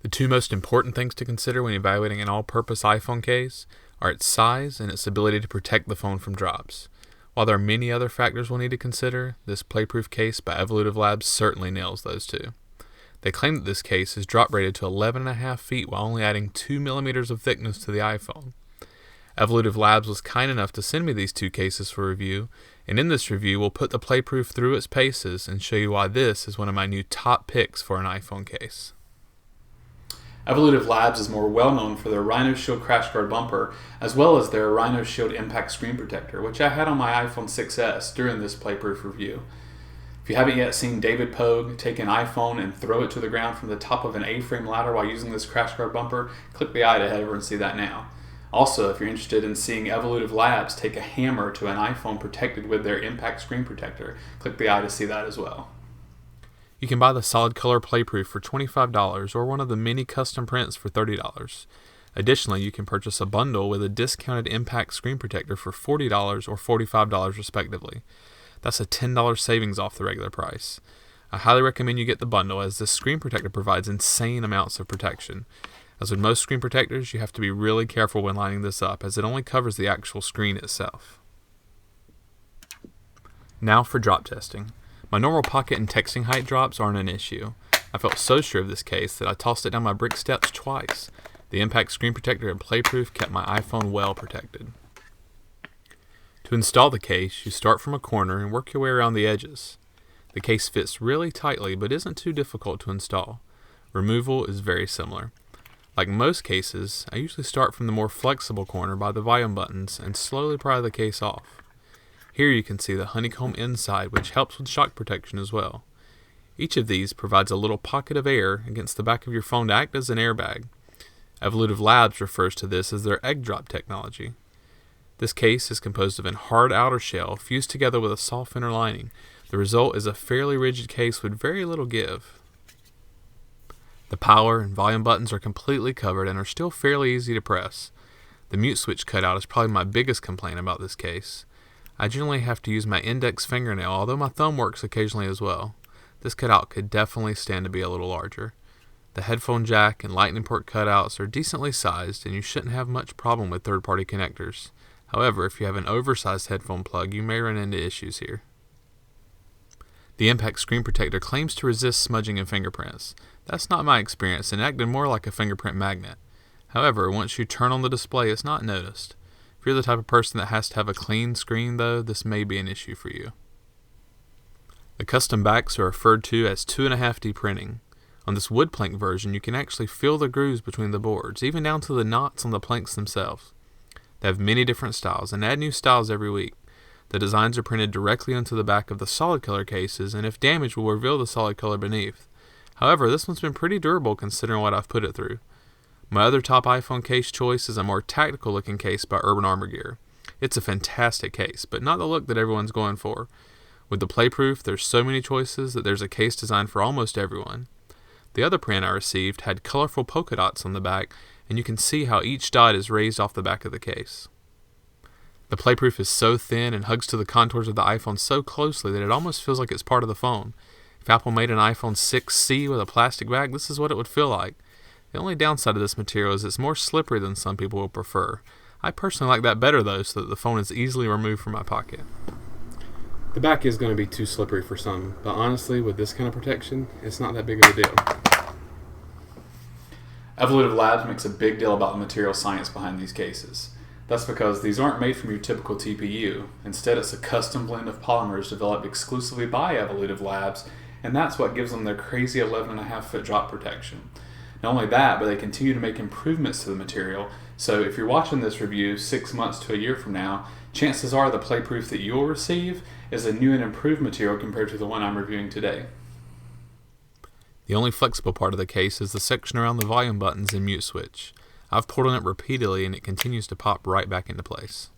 The two most important things to consider when evaluating an all-purpose iPhone case are its size and its ability to protect the phone from drops. While there are many other factors we'll need to consider, this PlayProof case by Evolutive Labs certainly nails those two. They claim that this case is drop rated to 11.5 feet while only adding 2 millimeters of thickness to the iPhone. Evolutive Labs was kind enough to send me these two cases for review, and in this review we'll put the PlayProof through its paces and show you why this is one of my new top picks for an iPhone case. Evolutive Labs is more well known for their Rhino Shield crash guard bumper, as well as their Rhino Shield impact screen protector, which I had on my iPhone 6s during this PlayProof review. If you haven't yet seen David Pogue take an iPhone and throw it to the ground from the top of an A-frame ladder while using this crash guard bumper, click the eye to head over and see that now. Also, if you're interested in seeing Evolutive Labs take a hammer to an iPhone protected with their impact screen protector, click the eye to see that as well. You can buy the solid color PlayProof for $25 or one of the many custom prints for $30. Additionally, you can purchase a bundle with a discounted impact screen protector for $40 or $45 respectively. That's a $10 savings off the regular price. I highly recommend you get the bundle as this screen protector provides insane amounts of protection. As with most screen protectors, you have to be really careful when lining this up as it only covers the actual screen itself. Now for drop testing. My normal pocket and texting height drops aren't an issue. I felt so sure of this case that I tossed it down my brick steps twice. The impact screen protector and PlayProof kept my iPhone well protected. To install the case, you start from a corner and work your way around the edges. The case fits really tightly but isn't too difficult to install. Removal is very similar. Like most cases, I usually start from the more flexible corner by the volume buttons and slowly pry the case off. Here you can see the honeycomb inside, which helps with shock protection as well. Each of these provides a little pocket of air against the back of your phone to act as an airbag. Evolutive Labs refers to this as their egg drop technology. This case is composed of a hard outer shell fused together with a soft inner lining. The result is a fairly rigid case with very little give. The power and volume buttons are completely covered and are still fairly easy to press. The mute switch cutout is probably my biggest complaint about this case. I generally have to use my index fingernail, although my thumb works occasionally as well. This cutout could definitely stand to be a little larger. The headphone jack and lightning port cutouts are decently sized and you shouldn't have much problem with third-party connectors. However, if you have an oversized headphone plug, you may run into issues here. The impact screen protector claims to resist smudging and fingerprints. That's not my experience and acted more like a fingerprint magnet. However, once you turn on the display, it's not noticed. If you're the type of person that has to have a clean screen though, this may be an issue for you. The custom backs are referred to as 2.5D printing. On this wood plank version, you can actually feel the grooves between the boards, even down to the knots on the planks themselves. They have many different styles and add new styles every week. The designs are printed directly onto the back of the solid color cases, and if damaged will reveal the solid color beneath. However, this one's been pretty durable considering what I've put it through. My other top iPhone case choice is a more tactical looking case by Urban Armor Gear. It's a fantastic case, but not the look that everyone's going for. With the PlayProof, there's so many choices that there's a case designed for almost everyone. The other print I received had colorful polka dots on the back, and you can see how each dot is raised off the back of the case. The PlayProof is so thin and hugs to the contours of the iPhone so closely that it almost feels like it's part of the phone. If Apple made an iPhone 6C with a plastic bag, this is what it would feel like. The only downside of this material is it's more slippery than some people will prefer. I personally like that better though, so that the phone is easily removed from my pocket. The back is going to be too slippery for some, but honestly, with this kind of protection, it's not that big of a deal. Evolutive Labs makes a big deal about the material science behind these cases. That's because these aren't made from your typical TPU. Instead, it's a custom blend of polymers developed exclusively by Evolutive Labs, and that's what gives them their crazy 11.5 foot drop protection. Not only that, but they continue to make improvements to the material, so if you're watching this review 6 months to a year from now, chances are the PlayProof that you'll receive is a new and improved material compared to the one I'm reviewing today. The only flexible part of the case is the section around the volume buttons and mute switch. I've pulled on it repeatedly and it continues to pop right back into place.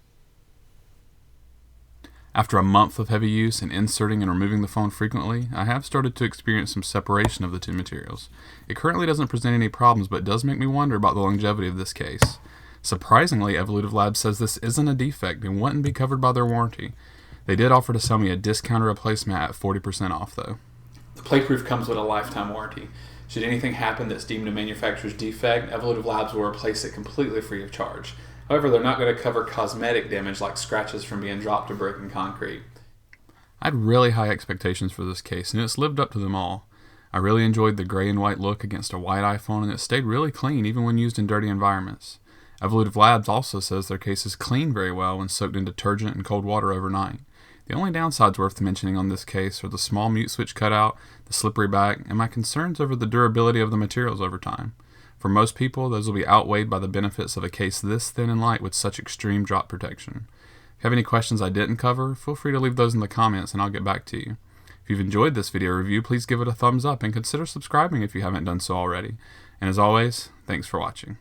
After a month of heavy use and inserting and removing the phone frequently, I have started to experience some separation of the two materials. It currently doesn't present any problems, but it does make me wonder about the longevity of this case. Surprisingly, Evolutive Labs says this isn't a defect and wouldn't be covered by their warranty. They did offer to sell me a discounted replacement at 40% off though. The PlayProof comes with a lifetime warranty. Should anything happen that's deemed a manufacturer's defect, Evolutive Labs will replace it completely free of charge. However, they're not going to cover cosmetic damage like scratches from being dropped or broken concrete. I had really high expectations for this case, and it's lived up to them all. I really enjoyed the gray and white look against a white iPhone, and it stayed really clean even when used in dirty environments. Evolutive Labs also says their cases clean very well when soaked in detergent and cold water overnight. The only downsides worth mentioning on this case are the small mute switch cutout, the slippery back, and my concerns over the durability of the materials over time. For most people, those will be outweighed by the benefits of a case this thin and light with such extreme drop protection. If you have any questions I didn't cover, feel free to leave those in the comments and I'll get back to you. If you've enjoyed this video review, please give it a thumbs up and consider subscribing if you haven't done so already. And as always, thanks for watching.